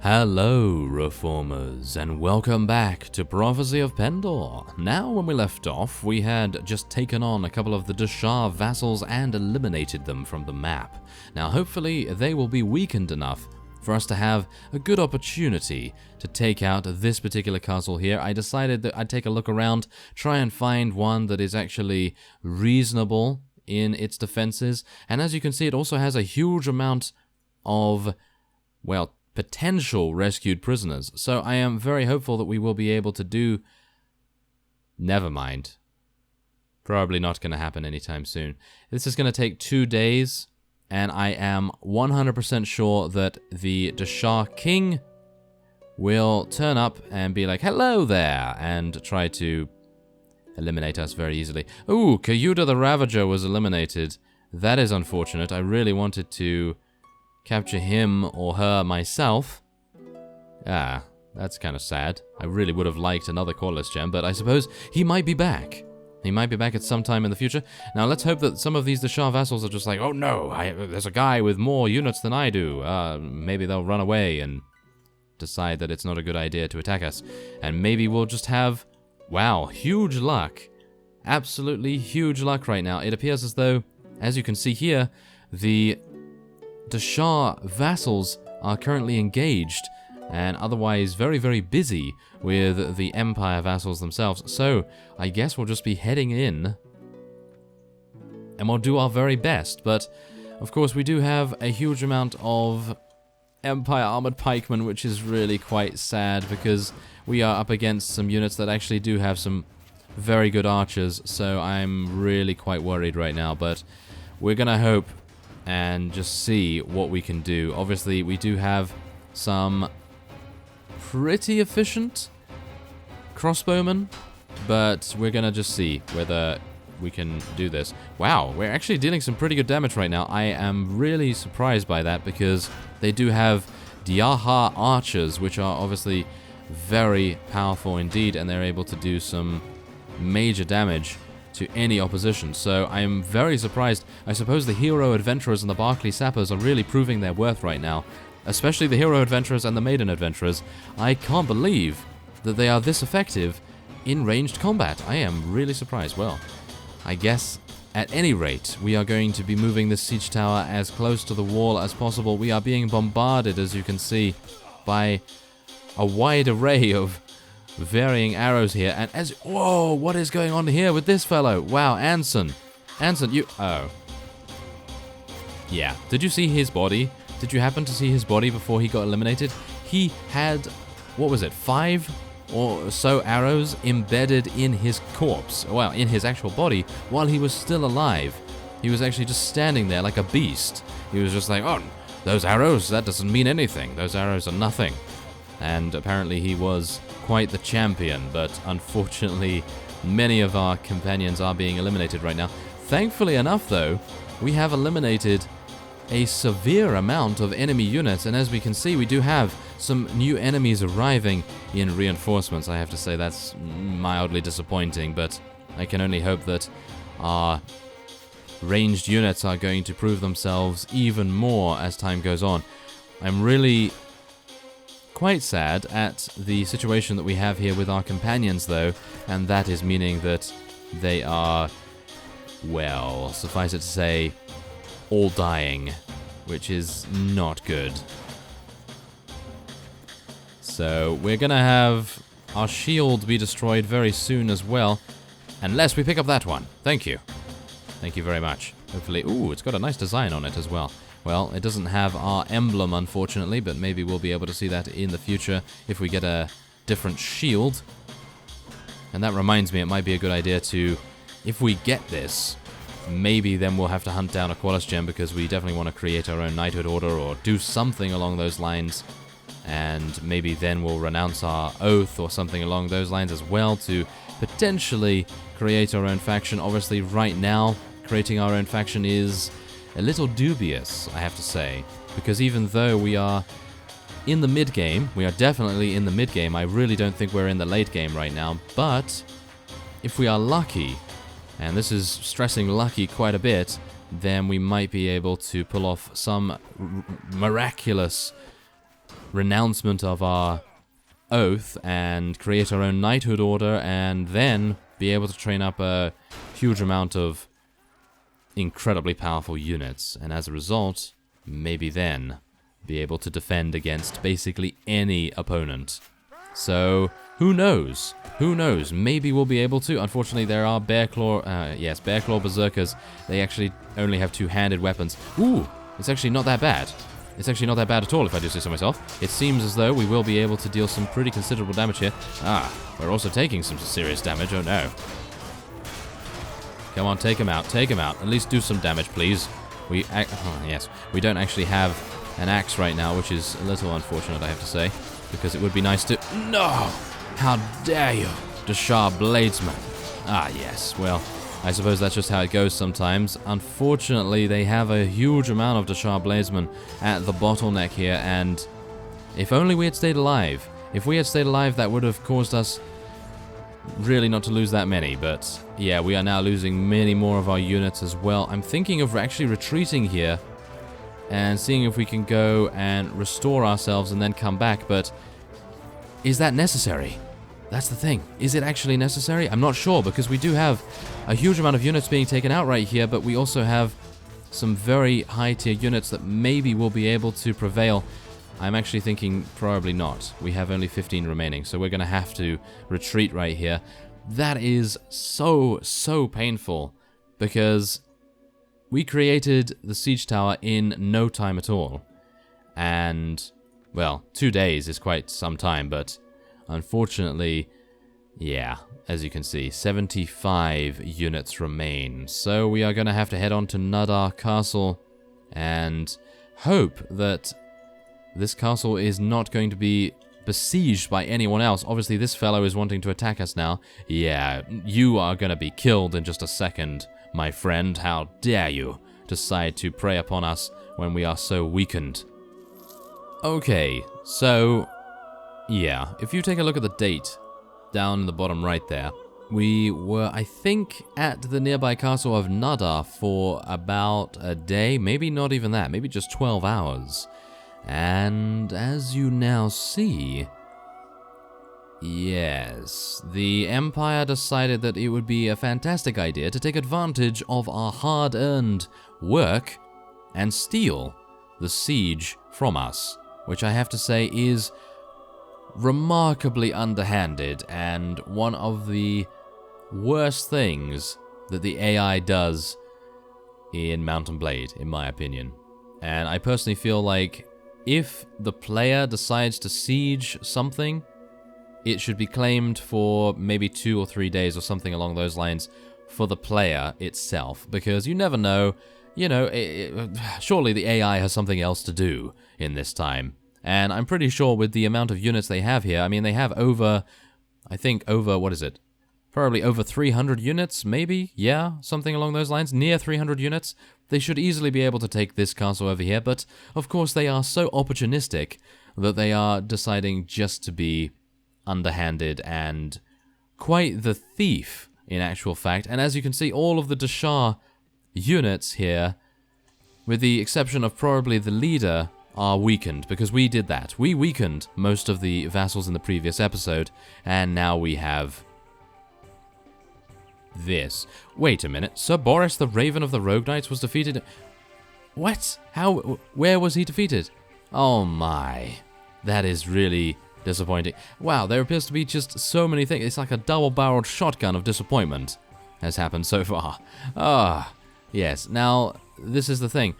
Hello, Reformers, and welcome back to Prophecy of Pendor. Now, when we left off, we had just taken on a couple of the Deshar vassals and eliminated them from the map. Now, hopefully, they will be weakened enough for us to have a good opportunity to take out this particular castle here. I decided that I'd take a look around, try and find one that is actually reasonable in its defenses, and as you can see, it also has a huge amount of, well, potential rescued prisoners. So I am very hopeful that we will be able to do... Never mind. Probably not going to happen anytime soon. This is going to take 2 days, and I am 100% sure that the Deshar King will turn up and be like, hello there, and try to eliminate us very easily. Ooh, Kayuda the Ravager was eliminated. That is unfortunate. I really wanted to capture him or her myself. Ah, that's kind of sad. I really would have liked another Cordless Gem, but I suppose he might be back. He might be back at some time in the future. Now, let's hope that some of these Deshar vassals are just like, oh no, there's a guy with more units than I do. Maybe they'll run away and decide that it's not a good idea to attack us. And maybe we'll just have, wow, huge luck. Absolutely huge luck right now. It appears as though, as you can see here, the Deshar vassals are currently engaged and otherwise very, very busy with the Empire vassals themselves. So, I guess we'll just be heading in and we'll do our very best. But, of course, we do have a huge amount of Empire Armored Pikemen, which is really quite sad because we are up against some units that actually do have some very good archers. So, I'm really quite worried right now, but we're gonna hope and just see what we can do. Obviously, we do have some pretty efficient crossbowmen, but we're gonna just see whether we can do this. Wow, we're actually dealing some pretty good damage right now. I am really surprised by that because they do have Diaha archers, which are obviously very powerful indeed, and they're able to do some major damage to any opposition. So I am very surprised. I suppose the Hero Adventurers and the Barclay Sappers are really proving their worth right now. Especially the Hero Adventurers and the Maiden Adventurers. I can't believe that they are this effective in ranged combat. I am really surprised. Well, I guess at any rate, we are going to be moving this siege tower as close to the wall as possible. We are being bombarded, as you can see, by a wide array of varying arrows here, and as... Whoa, what is going on here with this fellow? Wow, Anson, you... Oh. Yeah, did you see his body? Did you happen to see his body before he got eliminated? He had, what was it, 5 or so arrows embedded in his corpse, well, in his actual body, while he was still alive. He was actually just standing there like a beast. He was just like, oh, those arrows, that doesn't mean anything. Those arrows are nothing. And apparently he was quite the champion, but unfortunately many of our companions are being eliminated right now. Thankfully enough though, we have eliminated a severe amount of enemy units, and as we can see, we do have some new enemies arriving in reinforcements. I have to say that's mildly disappointing, but I can only hope that our ranged units are going to prove themselves even more as time goes on. I'm really quite sad at the situation that we have here with our companions though, and that is meaning that they are, well, suffice it to say, all dying, which is not good. So we're gonna have our shield be destroyed very soon as well, unless we pick up that one. Thank you. Thank you very much. Hopefully, ooh, it's got a nice design on it as well. Well, it doesn't have our emblem, unfortunately, but maybe we'll be able to see that in the future if we get a different shield. And that reminds me, it might be a good idea to, if we get this, maybe then we'll have to hunt down a Cordless Gem, because we definitely want to create our own Knighthood Order or do something along those lines. And maybe then we'll renounce our oath or something along those lines as well to potentially create our own faction. Obviously, right now, creating our own faction is a little dubious, I have to say, because even though we are in the mid-game, we are definitely in the mid-game, I really don't think we're in the late game right now, but if we are lucky, and this is stressing lucky quite a bit, then we might be able to pull off some miraculous renouncement of our oath and create our own knighthood order, and then be able to train up a huge amount of incredibly powerful units, and as a result, maybe then be able to defend against basically any opponent. So, who knows? Who knows? Maybe we'll be able to. Unfortunately, there are Bear Claw Berserkers. They actually only have two-handed weapons. Ooh, it's actually not that bad. It's actually not that bad at all, if I do say so myself. It seems as though we will be able to deal some pretty considerable damage here. Ah, we're also taking some serious damage. Oh, no. Come on, take him out. Take him out. At least do some damage, please. Yes, we don't actually have an axe right now, which is a little unfortunate, I have to say, because it would be nice to... No! How dare you, Deshar Bladesman. Ah, yes, well, I suppose that's just how it goes sometimes. Unfortunately, they have a huge amount of Deshar Bladesmen at the bottleneck here, and if only we had stayed alive. If we had stayed alive, that would have caused us really not to lose that many, but yeah, we are now losing many more of our units as well. I'm thinking of actually retreating here and seeing if we can go and restore ourselves and then come back, but is that necessary? That's the thing. Is it actually necessary? I'm not sure, because we do have a huge amount of units being taken out right here, but we also have some very high-tier units that maybe will be able to prevail. I'm actually thinking probably not. We have only 15 remaining, so we're going to have to retreat right here. That is so painful, because we created the siege tower in no time at all. And, well, 2 days is quite some time, but unfortunately, yeah, as you can see, 75 units remain. So we are going to have to head on to Nadar Castle and hope that this castle is not going to be besieged by anyone else. Obviously, this fellow is wanting to attack us now. Yeah, you are going to be killed in just a second, my friend. How dare you decide to prey upon us when we are so weakened. Okay, so yeah, if you take a look at the date down in the bottom right there, we were, I think, at the nearby castle of Nadar for about a day, maybe not even that, maybe just 12 hours. And as you now see, yes, the Empire decided that it would be a fantastic idea to take advantage of our hard-earned work and steal the siege from us, which I have to say is remarkably underhanded and one of the worst things that the AI does in Mount & Blade, in my opinion. And I personally feel like if the player decides to siege something, it should be claimed for maybe 2 or 3 days or something along those lines for the player itself, because you never know, you know, surely the AI has something else to do in this time. And I'm pretty sure with the amount of units they have here, I mean, they have over, I think over, what is it? Probably over 300 units, maybe? Yeah, something along those lines, near 300 units. They should easily be able to take this castle over here, but of course they are so opportunistic that they are deciding just to be underhanded and quite the thief in actual fact. And as you can see, all of the Deshar units here, with the exception of probably the leader, are weakened, because we did that. We weakened most of the vassals in the previous episode, and now we have this. Wait a minute, Sir Boris the Raven of the Rogue Knights was defeated? What? How? Where was he defeated? Oh my. That is really disappointing. Wow, there appears to be just so many things. It's like a double-barreled shotgun of disappointment has happened so far. Ah, yes. Now, this is the thing.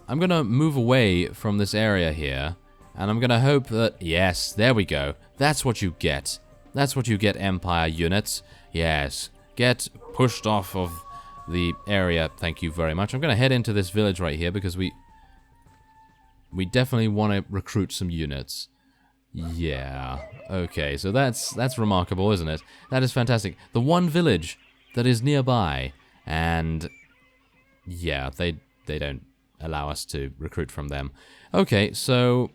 I'm going to move away from this area here, and I'm going to hope that... Yes, there we go. That's what you get. That's what you get, Empire units. Yes. Get pushed off of the area. Thank you very much. I'm going to head into this village right here because we definitely want to recruit some units. Yeah. Okay, so that's remarkable, isn't it? That is fantastic. The one village that is nearby, and yeah, they don't allow us to recruit from them. Okay, so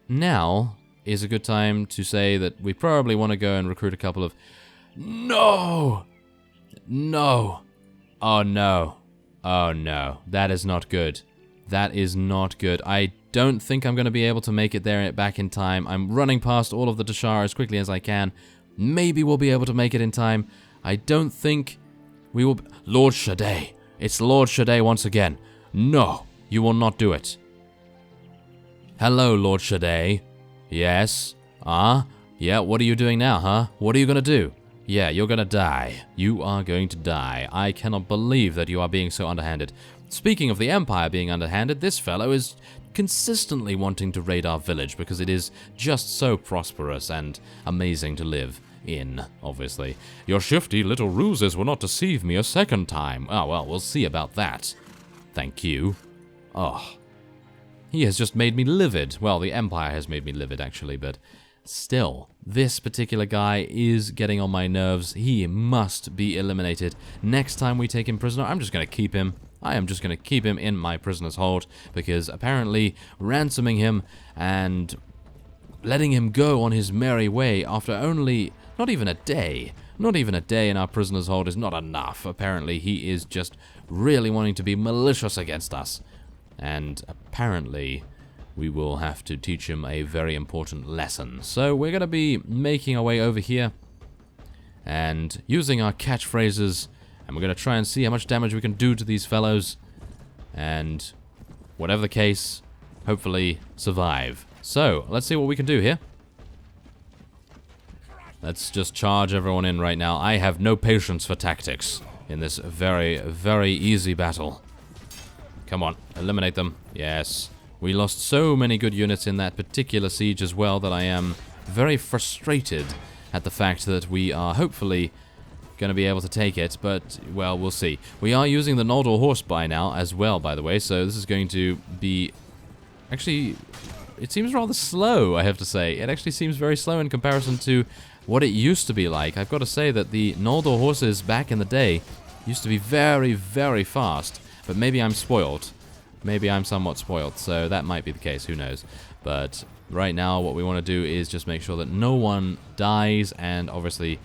now is a good time to say that we probably want to go and recruit a couple of... No! No! Oh no. Oh no. That is not good. That is not good. I don't think I'm going to be able to make it there back in time. I'm running past all of the Dashar as quickly as I can. Maybe we'll be able to make it in time. I don't think we will... Lord Shaddai. It's Lord Shaddai once again. No, you will not do it. Hello, Lord Shaddai. Yes? Yeah, what are you doing now, huh? What are you going to do? Yeah, you're going to die. You are going to die. I cannot believe that you are being so underhanded. Speaking of the Empire being underhanded, this fellow is consistently wanting to raid our village because it is just so prosperous and amazing to live in, obviously. Your shifty little ruses will not deceive me a second time. Oh, well, we'll see about that. Thank you. Oh. He has just made me livid. Well, the Empire has made me livid, actually, but still, this particular guy is getting on my nerves. He must be eliminated. Next time we take him prisoner, I'm just going to keep him. I am just going to keep him in my prisoner's hold, because apparently ransoming him and letting him go on his merry way after only, not even a day in our prisoner's hold is not enough. Apparently he is just really wanting to be malicious against us. And apparently we will have to teach him a very important lesson. So we're going to be making our way over here and using our catchphrases, and we're going to try and see how much damage we can do to these fellows, and whatever the case, hopefully survive. So let's see what we can do here. Let's just charge everyone in right now. I have no patience for tactics in this very, very easy battle. Come on, eliminate them. Yes. We lost so many good units in that particular siege as well that I am very frustrated at the fact that we are hopefully going to be able to take it, but, well, we'll see. We are using the Noldor horse by now as well, by the way, so this is going to be... Actually, it seems rather slow, I have to say. It actually seems very slow in comparison to what it used to be like. I've got to say that the Noldor horses back in the day used to be very, very fast, but maybe I'm spoiled. Maybe I'm somewhat spoiled, so that might be the case, who knows. But right now, what we want to do is just make sure that no one dies, and obviously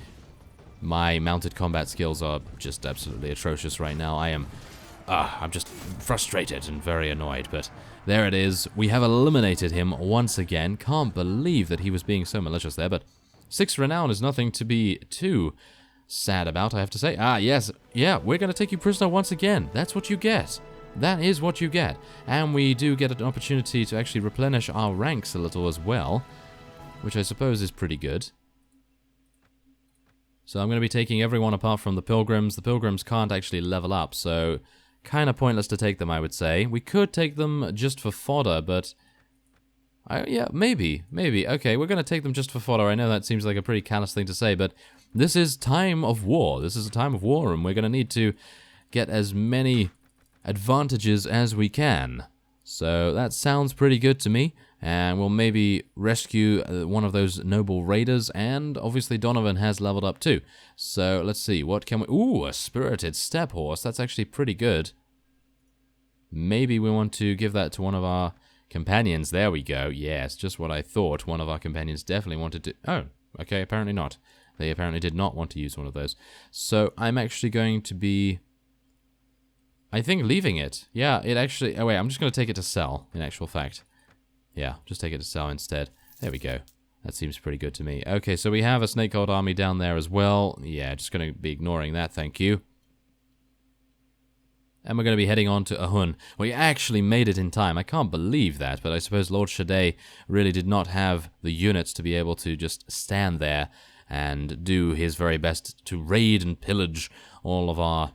my mounted combat skills are just absolutely atrocious right now. I'm just frustrated and very annoyed, but there it is. We have eliminated him once again. Can't believe that he was being so malicious there, but 6 renown is nothing to be too sad about, I have to say. Yes. Yeah, we're going to take you prisoner once again. That's what you get. That is what you get. And we do get an opportunity to actually replenish our ranks a little as well, which I suppose is pretty good. So I'm going to be taking everyone apart from the pilgrims. The pilgrims can't actually level up, so kind of pointless to take them, I would say. We could take them just for fodder, but... yeah, maybe. Okay, we're going to take them just for fodder. I know that seems like a pretty callous thing to say, but this is time of war. This is a time of war, and we're going to need to get as many advantages as we can. So that sounds pretty good to me, and we'll maybe rescue one of those noble raiders, and obviously Donovan has leveled up too. So let's see, what can we... Ooh, a spirited steppe horse. That's actually pretty good. Maybe we want to give that to one of our companions. There we go. Yes, just what I thought. One of our companions definitely wanted to... Oh, okay, apparently not. They apparently did not want to use one of those. So I'm actually going to be... I think leaving it. Yeah, it actually... Oh, wait, I'm just going to take it to sell, in actual fact. Yeah, just take it to sell instead. There we go. That seems pretty good to me. Okay, so we have a Snakehold army down there as well. Yeah, just going to be ignoring that, thank you. And we're going to be heading on to Ahun. We actually made it in time. I can't believe that, but I suppose Lord Shaddai really did not have the units to be able to just stand there and do his very best to raid and pillage all of our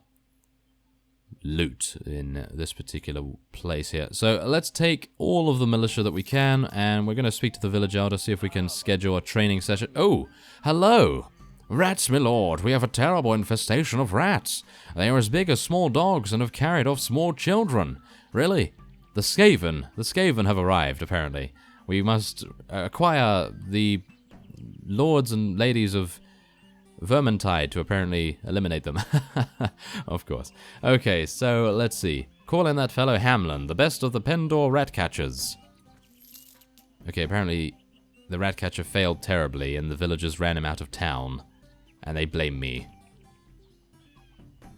loot in this particular place here. So let's take all of the militia that we can, and we're going to speak to the village elder, see if we can schedule a training session. Oh, hello! Rats, my lord, we have a terrible infestation of rats. They are as big as small dogs and have carried off small children. Really? The Skaven have arrived, apparently. We must acquire the lords and ladies of Vermintide to apparently eliminate them. Of course. Okay, so let's see. Call in that fellow Hamlin, the best of the Pendor rat catchers. Okay, apparently the rat catcher failed terribly and the villagers ran him out of town. And they blame me.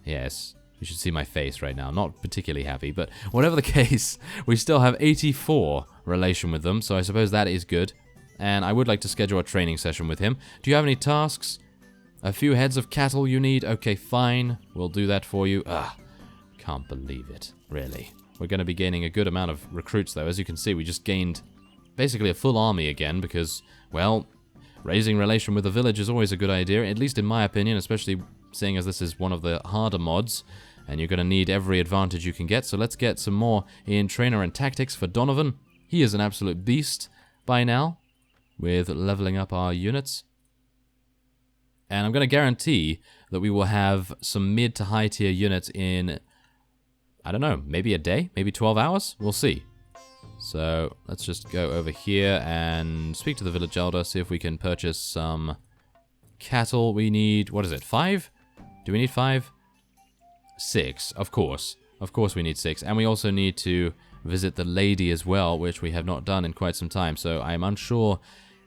Yes, you should see my face right now. Not particularly happy, but whatever the case, we still have 84 relation with them, so I suppose that is good. And I would like to schedule a training session with him. Do you have any tasks? A few heads of cattle you need? Okay, fine. We'll do that for you. Can't believe it, really. We're going to be gaining a good amount of recruits, though. As you can see, we just gained basically a full army again because, well, raising relation with a village is always a good idea, at least in my opinion, especially seeing as this is one of the harder mods, and you're going to need every advantage you can get. So let's get some more in trainer and tactics for Donovan. He is an absolute beast by now with leveling up our units. And I'm going to guarantee that we will have some mid to high tier units in, I don't know, maybe a day, maybe 12 hours? We'll see. So let's just go over here and speak to the village elder, see if we can purchase some cattle. We need, what is it, 5? Do we need 5? 6, of course. Of course we need 6. And we also need to visit the lady as well, which we have not done in quite some time. So I'm unsure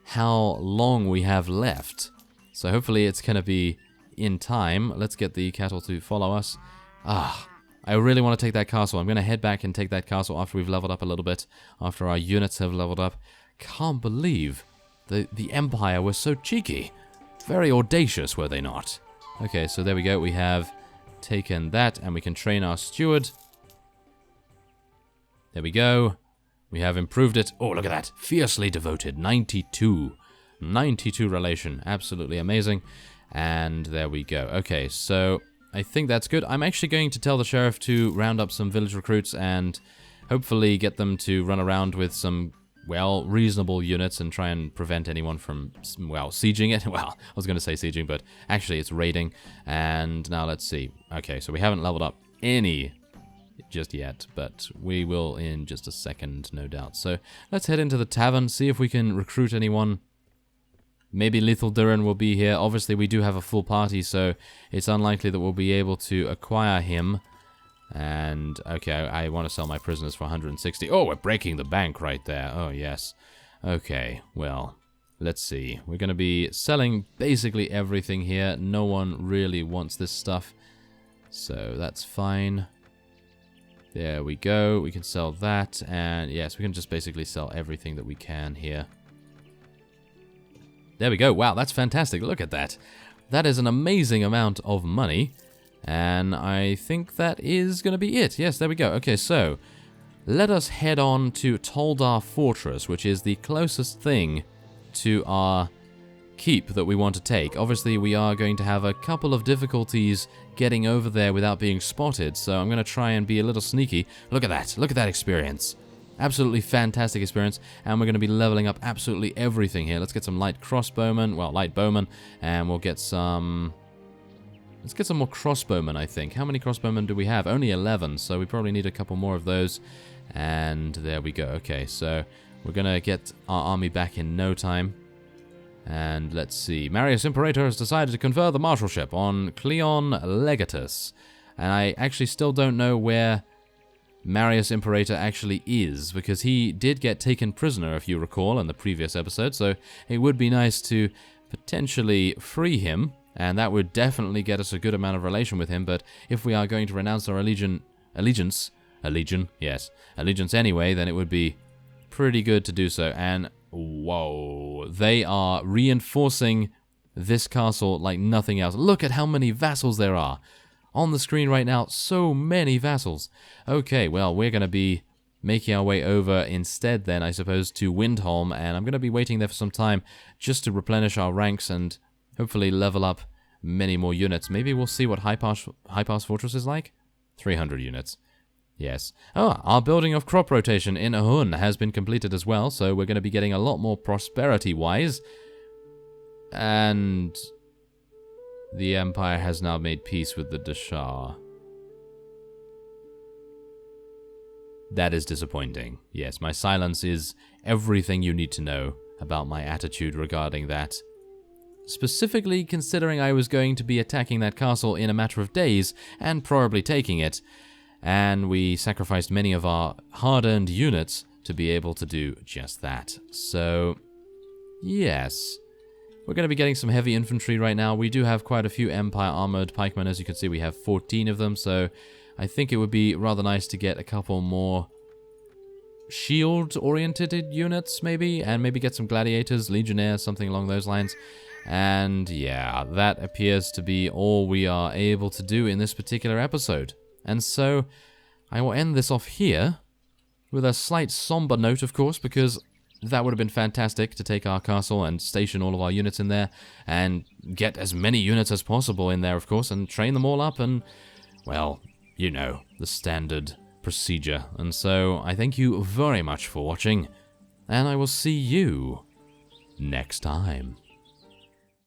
how long we have left. So hopefully it's going to be in time. Let's get the cattle to follow us. I really want to take that castle. I'm going to head back and take that castle after we've leveled up a little bit, after our units have leveled up. Can't believe the Empire was so cheeky. Very audacious, were they not? Okay, so there we go. We have taken that, and we can train our steward. There we go. We have improved it. Oh, look at that. Fiercely devoted. 92. 92 relation. Absolutely amazing. And there we go. Okay, so I think that's good. I'm actually going to tell the sheriff to round up some village recruits and hopefully get them to run around with some, well, reasonable units and try and prevent anyone from, well, sieging it. Well, I was going to say sieging, but actually it's raiding. And now let's see. Okay, so we haven't leveled up any just yet, but we will in just a second, no doubt. So let's head into the tavern, see if we can recruit anyone. Maybe Lethal Durin will be here. Obviously, we do have a full party, so it's unlikely that we'll be able to acquire him. And, okay, I want to sell my prisoners for 160. Oh, we're breaking the bank right there. Oh, yes. Okay, well, let's see. We're going to be selling basically everything here. No one really wants this stuff, so that's fine. There we go. We can sell that, and yes, we can just basically sell everything that we can here. There we go. Wow, that's fantastic. Look at that. That is an amazing amount of money. And I think that is going to be it. Yes, there we go. Okay, so let us head on to Toldar Fortress, which is the closest thing to our keep that we want to take. Obviously, we are going to have a couple of difficulties getting over there without being spotted, so I'm going to try and be a little sneaky. Look at that. Look at that experience. Absolutely fantastic experience, and we're going to be leveling up absolutely everything here. Let's get some light crossbowmen, well, light bowmen, and we'll get some... Let's get some more crossbowmen, I think. How many crossbowmen do we have? Only 11, so we probably need a couple more of those. And there we go. Okay, so we're going to get our army back in no time. And let's see. Marius Imperator has decided to confer the marshalship on Cleon Legatus. And I actually still don't know where Marius Imperator actually is, because he did get taken prisoner, if you recall, in the previous episode, so it would be nice to potentially free him, and that would definitely get us a good amount of relation with him. But if we are going to renounce our allegiance anyway, then it would be pretty good to do so. And whoa, they are reinforcing this castle like nothing else. Look at how many vassals there are. On the screen right now, so many vassals. Okay, well, we're going to be making our way over instead then, I suppose, to Windholm, and I'm going to be waiting there for some time just to replenish our ranks and hopefully level up many more units. Maybe we'll see what High Pass Fortress is like. 300 units. Yes. Oh, our building of crop rotation in Ahun has been completed as well, so we're going to be getting a lot more prosperity-wise. And the Empire has now made peace with the Dashar. That is disappointing. Yes, my silence is everything you need to know about my attitude regarding that. Specifically considering I was going to be attacking that castle in a matter of days and probably taking it, and we sacrificed many of our hard-earned units to be able to do just that. So, yes. We're going to be getting some heavy infantry right now. We do have quite a few Empire armored pikemen. As you can see, we have 14 of them, so I think it would be rather nice to get a couple more shield-oriented units, maybe, and maybe get some gladiators, legionnaires, something along those lines. And yeah, that appears to be all we are able to do in this particular episode. And so, I will end this off here, with a slight somber note, of course, because that would have been fantastic to take our castle and station all of our units in there, and get as many units as possible in there, of course, and train them all up, and, well, you know, the standard procedure. And so, I thank you very much for watching, and I will see you next time.